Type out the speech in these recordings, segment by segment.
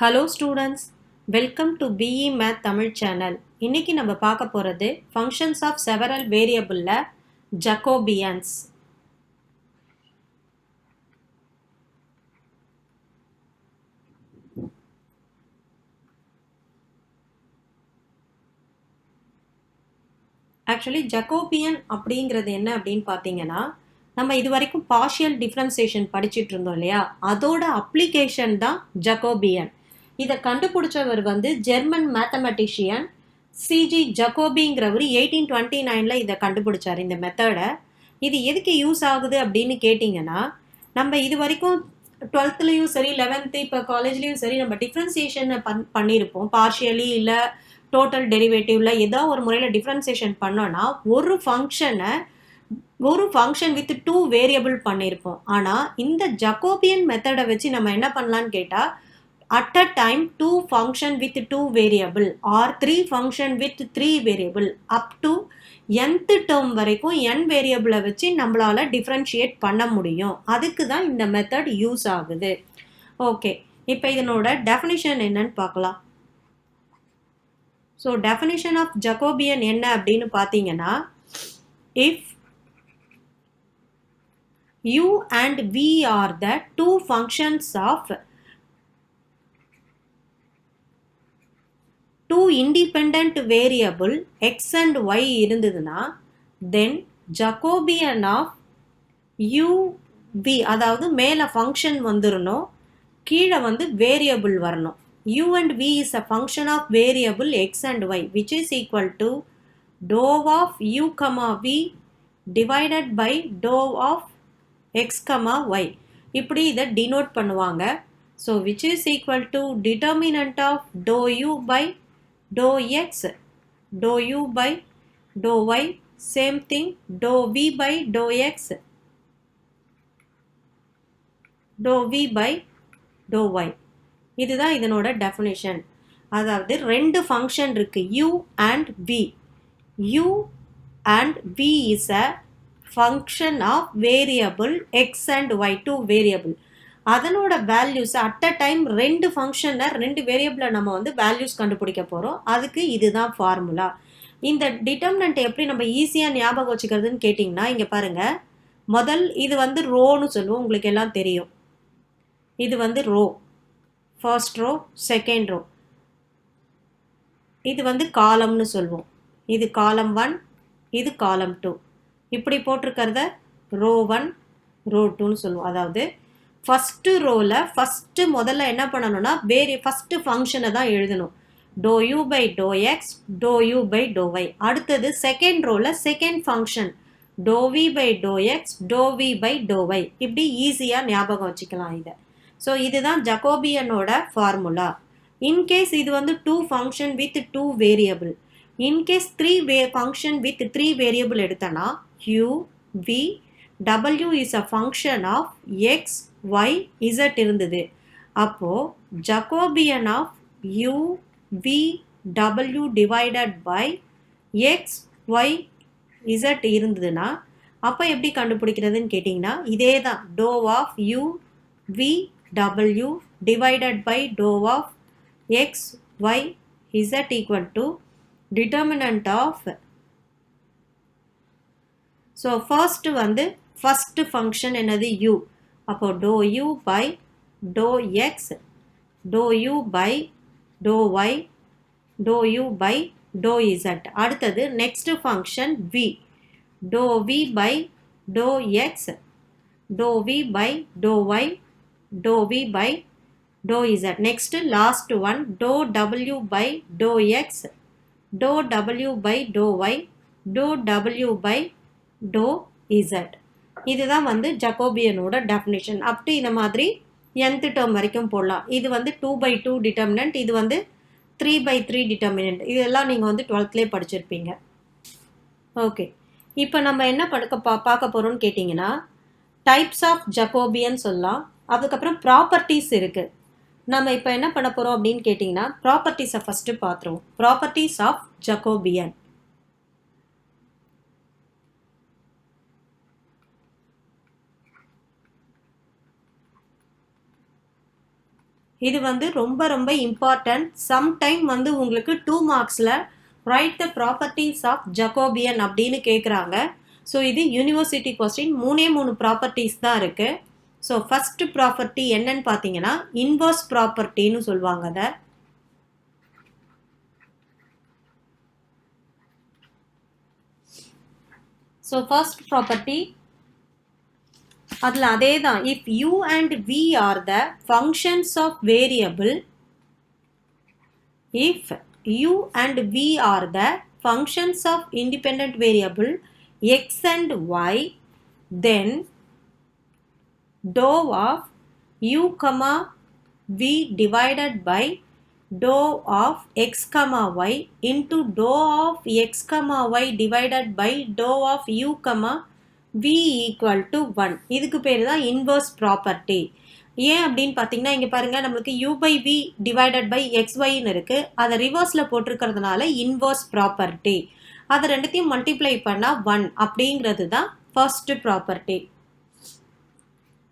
Hello students, welcome to BE Math Tamil channel. இன்னைக்கு நம்ம பார்க்க போறது functions of several variable Jacobians. Actually Jacobian அப்படிங்கிறது என்ன அப்படின்னு பார்த்தீங்கன்னா நம்ம இது வரைக்கும் partial differentiation படிச்சிட்டு இருந்தோம் இல்லையா அதோட அப்ளிகேஷன் தான் Jacobian. இதை கண்டுபிடிச்சவர் ஜெர்மன் மேத்தமெட்டிஷியன் சிஜி ஜக்கோபிங்கிறவர் 1829ல் இதை கண்டுபிடிச்சார் இந்த மெத்தடை. இது எதுக்கு யூஸ் ஆகுது அப்படின்னு கேட்டிங்கன்னா நம்ம இது வரைக்கும் 12லையும் சரி 11th இப்போ காலேஜ்லேயும் சரி நம்ம டிஃப்ரென்சியேஷனை பண்ணியிருப்போம். பார்ஷியலி இல்லை டோட்டல் டெரிவேட்டிவ்ல ஏதோ ஒரு முறையில் டிஃப்ரென்சியேஷன் பண்ணோன்னா ஒரு ஃபங்க்ஷன் வித் 2 வேரியபிள் பண்ணியிருப்போம். ஆனால் இந்த ஜக்கோபியன் மெத்தடை வச்சு நம்ம என்ன பண்ணலான்னு கேட்டால் at a time 2 function with 2 variable or 3 function with 3 variable up to nth term வரைக்கும் n variable வச்சு நம்மளால differentiate பண்ண முடியும். அதுக்கு தான் இந்த மெத்தட் யூஸ் ஆகுது. ஓகே, இப்போ இதனோட டெஃபினிஷன் என்னன்னு பார்க்கலாம். ஸோ டெஃபினிஷன் ஆஃப் ஜக்கோபியன் என்ன அப்படின்னு பார்த்தீங்கன்னா, if u and v are the two functions of two independent variable x and y இருந்ததுன்னா then Jacobian of u v அதாவது மேலே ஃபங்க்ஷன் வந்துடணும், கீழே வேரியபிள் வரணும். u and v is a function of variable x and y which is equal to dou of u comma v divided by dou of x comma y. இப்படி இதை denote பண்ணுவாங்க. So which is equal to determinant of dou u by dou x, dou u by dou y, same thing dou v by dou x, dou v by dou y. இதுதான் இதனோட definition. அதாவது ரெண்டு function இருக்கு u and v. u and v is a function of variable x and y, two variable. அதனோட values at a time ரெண்டு ஃபங்க்ஷனை ரெண்டு வேரியபிளை நம்ம வேல்யூஸ் கண்டுபிடிக்க போகிறோம். அதுக்கு இதுதான் ஃபார்முலா. இந்த டிட்டர்மினன்ட் எப்படி நம்ம ஈஸியாக ஞாபகம் வச்சுக்கிறதுன்னு கேட்டிங்கன்னா இங்கே பாருங்கள், முதல் இது ரோன்னு சொல்லுவோம், உங்களுக்கு எல்லாம் தெரியும். இது row, first row, second row. இது காலம்னு சொல்லுவோம். இது காலம் 1, இது காலம் 2. இப்படி போட்டிருக்கிறத ரோ 1, ரோ 2ன்னு சொல்லுவோம். அதாவது ஃபஸ்ட்டு ரோவில் ஃபஸ்ட்டு முதல்ல என்ன பண்ணணும்னா ஃபஸ்ட்டு ஃபங்க்ஷனை தான் எழுதணும். Doe u by doe x, doe u by doe y. அடுத்தது செகண்ட் ரோவில் second function doe v by doe x, doe v by doe y. இப்படி ஈஸியாக ஞாபகம் வச்சுக்கலாம் இதை. ஸோ இதுதான் ஜக்கோபியனோட ஃபார்முலா. இன்கேஸ் இது 2 function with 2 variable. In case 3 function with 3 variable எடுத்தனா u, v, w is a function of x, y, z இருந்தது. அப்போ Jacobian of u, v, w divided by x, y, z இருந்ததுன்னா அப்போ எப்படி கண்டுபிடிக்கிறதுன்னு கேட்டிங்கன்னா இதே தான் dou of u, v, w divided by dou of x, y, z equal to determinant of. So first function என்னது u. அப்போ dou u by dou x, dou u by dou y, dou u by dou z. அடுத்தது next function v, dou v by dou x, dou v by dou y, dou v by dou z. Next last one dou w by dou x, dou w by dou y, dou w by dou z. இதுதான் ஜக்கோபியனோட definition. அப்படி இந்த மாதிரி nth term வரைக்கும் போடலாம். இது 2/2 determinant, இது 3/3 determinant. இதெல்லாம் நீங்கள் 12th படிச்சிருப்பீங்க. ஓகே, இப்போ நம்ம என்ன பார்க்க போகிறோம்னு கேட்டிங்கன்னா டைப்ஸ் ஆஃப் ஜக்கோபியன் சொல்லலாம். அதுக்கப்புறம் ப்ராப்பர்ட்டிஸ் இருக்குது. நம்ம இப்போ என்ன பண்ண போகிறோம் அப்படின்னு கேட்டிங்கன்னா ப்ராப்பர்ட்டிஸை ஃபஸ்ட்டு பார்த்துருவோம். Properties of Jacobian. இது வந்து ரொம்ப ரொம்ப இம்பார்ட்டன்ட். சம்டைம் வந்து உங்களுக்கு 2 மார்க்ஸில் write the properties of Jacobian அப்படின்னு கேட்குறாங்க. ஸோ இது யூனிவர்சிட்டி கொஸ்டின். 3 ப்ராப்பர்ட்டிஸ் தான் இருக்குது. ஸோ ஃபஸ்ட்டு ப்ராப்பர்ட்டி என்னன்னு பார்த்தீங்கன்னா இன்வர்ஸ் ப்ராப்பர்ட்டின்னு சொல்லுவாங்க அதை. ஸோ ஃபர்ஸ்ட் ப்ராப்பர்ட்டி அதில் அதே தான். If u and v are the functions of variable, if u and v are the functions of independent variable x and y, then dou of u comma v divided by dou of x comma y into dou of x comma y divided by dou of u comma v equal to 1. இதுக்கு பேர் தான் inverse property. ஏன் அப்படின்னு பார்த்தீங்கன்னா இங்கே பாருங்கள் நம்மளுக்கு u by v divided by xyன்னு இருக்குது. அதை ரிவர்ஸில் போட்டிருக்கிறதுனால இன்வர்ஸ் ப்ராப்பர்ட்டி. அதை ரெண்டுத்தையும் மல்டிப்ளை பண்ணால் 1 அப்படிங்கிறது தான் ஃபர்ஸ்ட் ப்ராப்பர்ட்டி.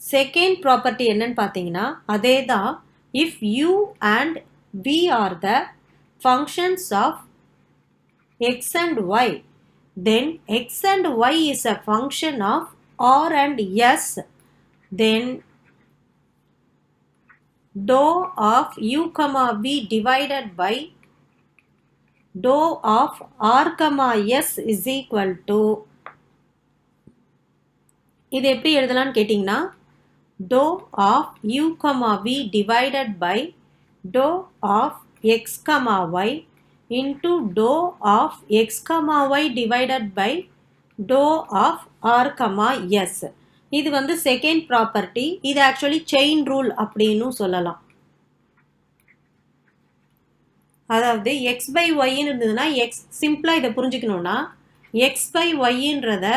செகண்ட் ப்ராப்பர்ட்டி என்னன்னு பார்த்தீங்கன்னா அதே தான். If u and v are the functions of x and y, then x and y is a function of r and s, then dou of u comma v divided by dou of r comma s is equal to, இது எப்படி எழுதலாம்னு கேட்டிங்கன்னா dou of u comma v divided by dou of x comma y into dou of x comma y divided by dou of r comma s. இது வந்து second property. இது actually chain rule அப்படின்னு சொல்லலாம். அதாவது X by ஒய்ன்னு இருந்ததுன்னா X சிம்பிளாக இதை புரிஞ்சுக்கணுன்னா X by ஒய்ன்றத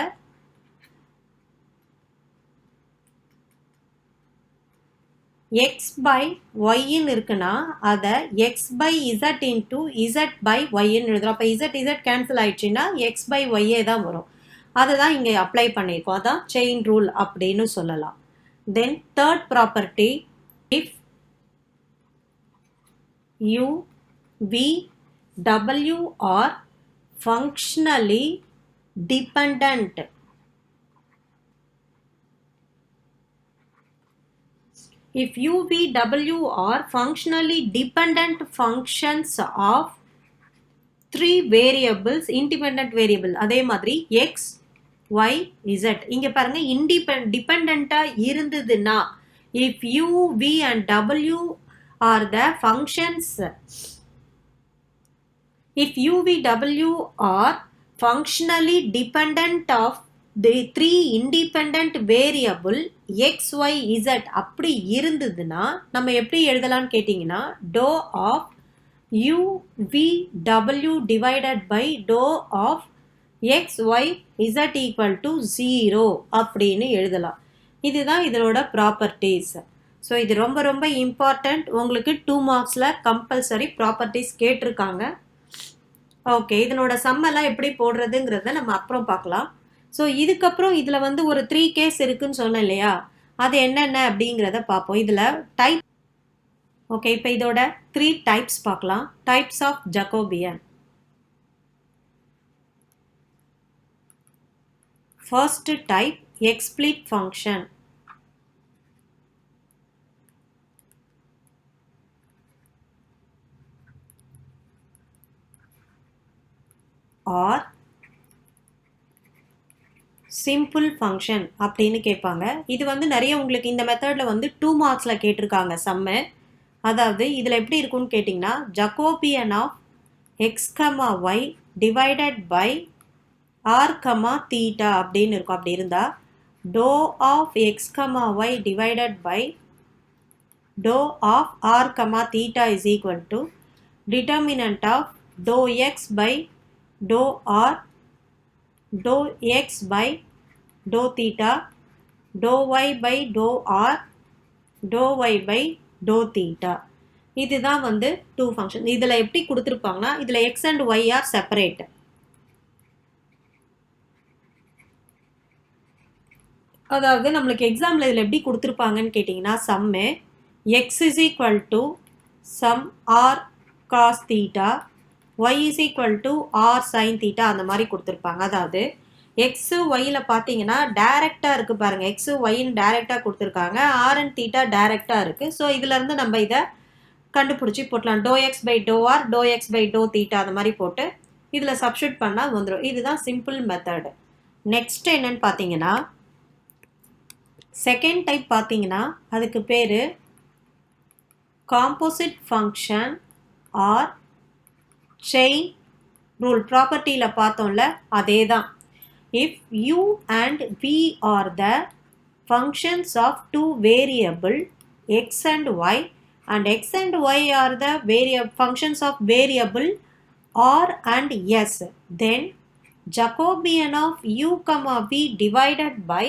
x by yன்னு இருக்குன்னா அதை x by z into z by yன்னு எழுதுறோம். அப்போ z கேன்சல் ஆயிடுச்சுன்னா x by y தான் வரும். அதை தான் இங்கே அப்ளை பண்ணியிருக்கோம். அதான் செயின் ரூல் அப்படின்னு சொல்லலாம். Then third property, if u v w are functionally dependent, if u, v, w are functionally dependent functions of 3 variables, independent variable, அதே மாதிரி x, y, z. இங்க பாருங்க டிபெண்டண்டா இருந்ததுன்னா if u, v and w are the functions, if u, v, w are functionally dependent of the 3 independent variable x, y, z அப்படி இருந்ததுன்னா நம்ம எப்படி எழுதலாம்னு கேட்டிங்கன்னா dou of u, v, w divided by dou of x, y, z equal to 0 அப்படின்னு எழுதலாம். இதுதான் இதனோட properties. So இது ரொம்ப ரொம்ப இம்பார்ட்டண்ட். உங்களுக்கு 2 மார்க்ஸில் கம்பல்சரி ப்ராப்பர்ட்டிஸ் கேட்டிருக்காங்க. ஓகே, இதனோட சம்மெல்லாம் எப்படி போடுறதுங்கிறத நம்ம அப்புறம் பார்க்கலாம். ஸோ இதுக்கப்புறம் இதில் வந்து ஒரு 3 கேஸ் இருக்குன்னு சொன்னேன் இல்லையா, அது என்னென்ன அப்படிங்கிறத பார்ப்போம். இதில் டைப், ஓகே, இப்போ இதோட 3 டைப்ஸ் பார்க்கலாம். Types of Jacobian. First type explicit function. Or simple function அப்படின்னு கேட்பாங்க. இது வந்து நிறைய உங்களுக்கு இந்த மெத்தடில் வந்து 2 மார்க்ஸில் கேட்டிருக்காங்க சம்மு. அதாவது இதில் எப்படி இருக்குன்னு கேட்டிங்கன்னா Jacobian of X comma Y divided by R comma theta அப்படின்னு இருக்கும். அப்படி இருந்தால் dou of X comma Y divided by dou of R comma theta is equal to determinant of dou X by to R, dou x by dou theta, dou y by dou r, dou y by dou theta. இதுதான் வந்து 2 function. இதில் எப்படி கொடுத்துருப்பாங்கன்னா இதில் x and y are separate. அதாவது நம்மளுக்கு எக்ஸாமில் இதில் எப்படி கொடுத்துருப்பாங்கன்னு கேட்டிங்கன்னா சம்மு x is equal to some r cos theta, y is equal to r sin theta அந்த மாதிரி கொடுத்துருப்பாங்க. அதாவது x yல பார்த்தீங்கன்னா டைரக்டாக இருக்குது பாருங்க, x yன்னு டைரக்டாக கொடுத்துருக்காங்க, r and theta டைரக்டாக இருக்குது. ஸோ இதுலேருந்து நம்ம இதை கண்டுபிடிச்சி போட்டலாம். Doe X by to r, doe X by doe theta அந்த மாதிரி போட்டு இதில் சப்ஸ்டியூட் பண்ணால் வந்துடும். இதுதான் சிம்பிள் மெத்தடு. நெக்ஸ்ட் என்னன்னு பார்த்தீங்கன்னா செகண்ட் டைப் பார்த்தீங்கன்னா அதுக்கு பேர் composite function or chain rule. ப்ராப்பர்ட்டியில் பார்த்தோம்ல அதே தான். If u and v are the functions of two variable x and y and x and y are the functions of variable r and s, then Jacobian of u comma v divided by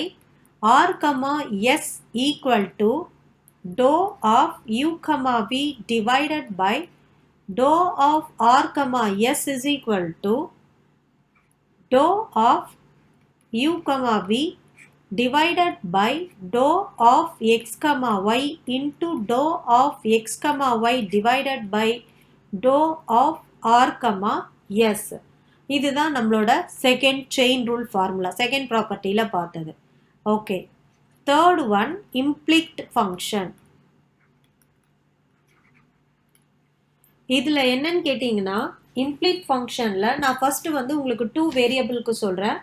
r comma s equal to dou of u comma v divided by dou of r comma s is equal to dou of u comma v divided by dou of x comma y into dou of x comma y divided by dou of r comma s. இதுதான் நம்மளோட second chain rule formula, second ப்ராப்பர்ட்டியில் பார்த்தது. Okay, third one implicit function. இதில் என்னன்னு கேட்டிங்கன்னா இம்ப்ளிக்ட் ஃபங்க்ஷனில் நான் first வந்து உங்களுக்கு 2 வேரியபிளுக்கு சொல்கிறேன்.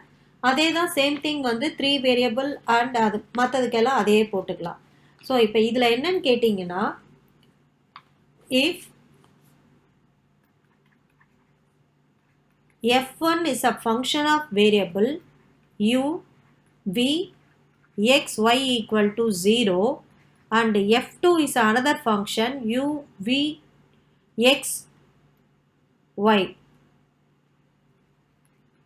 அதே தான் சேம் திங் வந்து 3 வேரியபிள் அண்ட் அது மற்றதுக்கெல்லாம் அதே போட்டுக்கலாம். ஸோ இப்போ இதில் என்னன்னு கேட்டிங்கன்னா if f1 is a function of variable u v x y equal to 0 and f2 is another function u v x y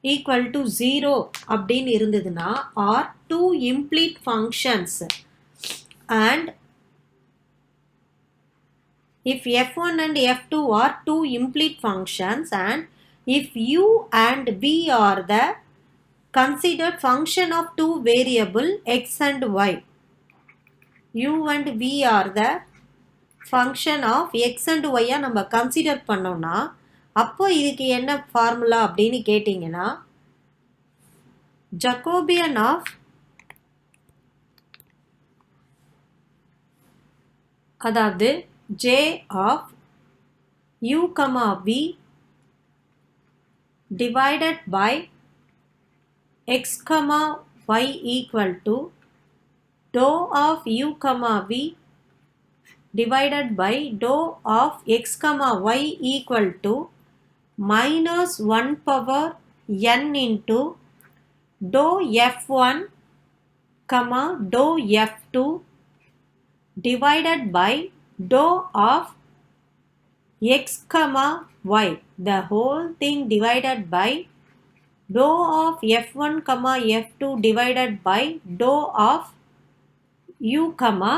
equal to 0 அப்படின்னு இருந்ததுன்னா are two implicit functions, and if f1 and f2 are two implicit functions and if u and v are the considered function of two variable x and y, u and v are the function of x and y நம்ம consider பண்ணோம்னா அப்போ இதுக்கு என்ன formula அப்படின்னு கேட்டிங்கன்னா Jacobian of அதாவது j ஆஃப் u comma v divided by x comma y equal to dou of u comma v divided by dou of x comma y equal to minus 1 power n into dou f1 comma dou f2 divided by dou of x comma y, the whole thing divided by dou of f1 comma f2 divided by dou of u comma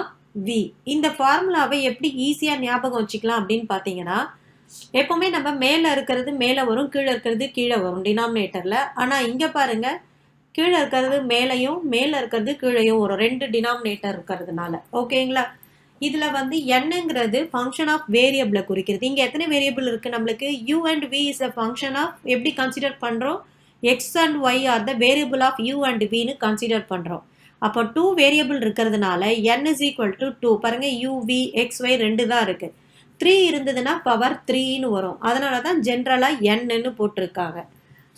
v. இந்த ஃபார்முலாவை எப்படி ஈஸியாக ஞாபகம் வச்சுக்கலாம் அப்படின்னு பார்த்தீங்கன்னா எப்போவுமே நம்ம மேலே இருக்கிறது மேலே வரும், கீழே இருக்கிறது கீழே வரும் டினாமினேட்டரில். ஆனால் இங்கே பாருங்கள், கீழே இருக்கிறது மேலேயும் மேலே இருக்கிறது கீழேயும் வரும், 2 டினாமினேட்டர் இருக்கிறதுனால. ஓகேங்களா? இதில் வந்து என்னங்கிறது ஃபங்க்ஷன் ஆஃப் வேரியபிளை குறிக்கிறது. இங்கே எத்தனை வேரியபிள் இருக்குது நம்மளுக்கு? u and v is a function of எப்படி கன்சிடர் பண்ணுறோம்? x and y are the variable of u and v ன்னு கன்சிடர் பண்ணுறோம். அப்போ 2 வேரியபிள் இருக்கிறதுனால n is equal to 2. பாருங்கள், u v x y 2 தான் இருக்குது. 3 இருந்ததுன்னா பவர் 3ன்னு வரும். அதனால தான் ஜென்ரலாக என்னன்னு போட்டிருக்காங்க.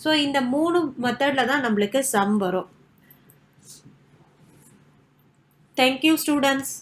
ஸோ இந்த 3 மெத்தடில் தான் நம்மளுக்கு சம் வரும். Thank you students.